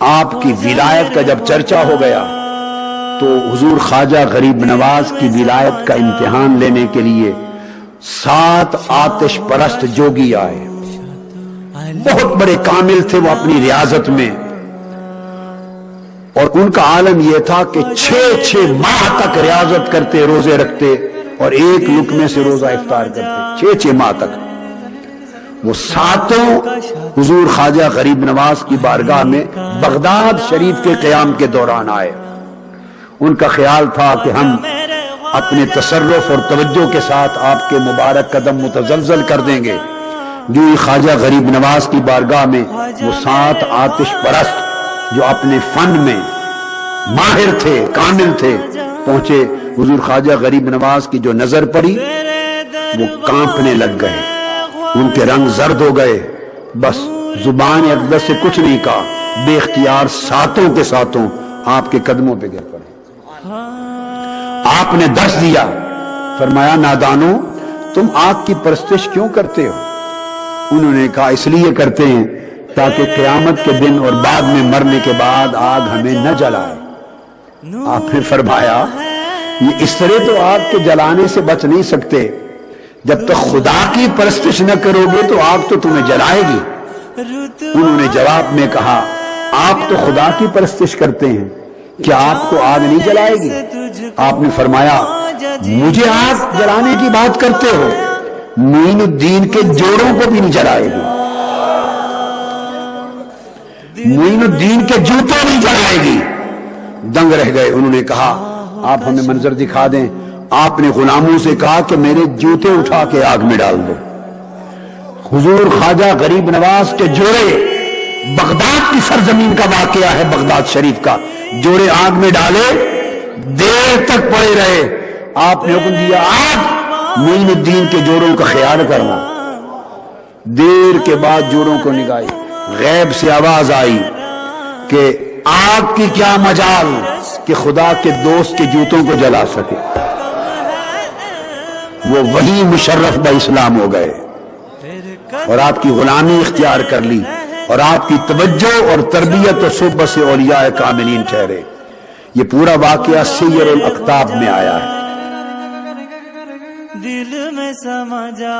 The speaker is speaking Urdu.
آپ کی ولایت کا جب چرچا ہو گیا تو حضور خواجہ غریب نواز کی ولایت کا امتحان لینے کے لیے 7 آتش پرست جوگی آئے. بہت بڑے کامل تھے وہ اپنی ریاضت میں، اور ان کا عالم یہ تھا کہ 6 ماہ تک ریاضت کرتے، روزے رکھتے اور ایک لقمے سے روزہ افطار کرتے. 6 ماہ تک وہ 7 حضور خواجہ غریب نواز کی بارگاہ میں بغداد شریف کے قیام کے دوران آئے. ان کا خیال تھا کہ ہم اپنے تصرف اور توجہ کے ساتھ آپ کے مبارک قدم متزلزل کر دیں گے. جو خواجہ غریب نواز کی بارگاہ میں وہ 7 آتش پرست جو اپنے فن میں ماہر تھے، کامل تھے، پہنچے. حضور خواجہ غریب نواز کی جو نظر پڑی وہ کانپنے لگ گئے، ان کے رنگ زرد ہو گئے. بس زبان اقدس سے کچھ نہیں کہا، بے اختیار 7 کے 7 آپ کے قدموں پہ گر پڑے. آپ نے درس دیا، فرمایا نادانو تم آگ کی پرستش کیوں کرتے ہو؟ انہوں نے کہا اس لیے کرتے ہیں تاکہ قیامت کے دن اور بعد میں مرنے کے بعد آگ ہمیں نہ جلائے. آپ نے فرمایا یہ اس طرح تو آگ کے جلانے سے بچ نہیں سکتے، جب تک خدا کی پرستش نہ کرو گے تو آگ تو تمہیں جلائے گی. انہوں نے جواب میں کہا آپ تو خدا کی پرستش کرتے ہیں، کیا آپ کو آگ نہیں جلائے گی؟ آپ نے فرمایا مجھے آگ جلانے کی بات کرتے ہو، معین الدین کے جوڑوں کو بھی نہیں جلائے گی، معین الدین کے جوتے نہیں جلائے گی. دنگ رہ گئے. انہوں نے کہا آپ ہمیں منظر دکھا دیں. آپ نے غلاموں سے کہا کہ میرے جوتے اٹھا کے آگ میں ڈال دو. حضور خواجہ غریب نواز کے جوڑے، بغداد کی سرزمین کا واقعہ ہے، بغداد شریف کا، جوڑے آگ میں ڈالے، دیر تک پڑے رہے. آپ نے حکم دیا آگ معین الدین کے جوڑوں کا خیال کرنا. دیر کے بعد جوڑوں کو نگاہی، غیب سے آواز آئی کہ آگ کی کیا مجال کہ خدا کے دوست کے جوتوں کو جلا سکے. وہ وہی مشرف با اسلام ہو گئے اور آپ کی غلامی اختیار کر لی، اور آپ کی توجہ اور تربیت و صحبت سے اولیاء کاملین ٹھہرے. یہ پورا واقعہ سیر الاقطاب میں آیا ہے. دل میں سما جا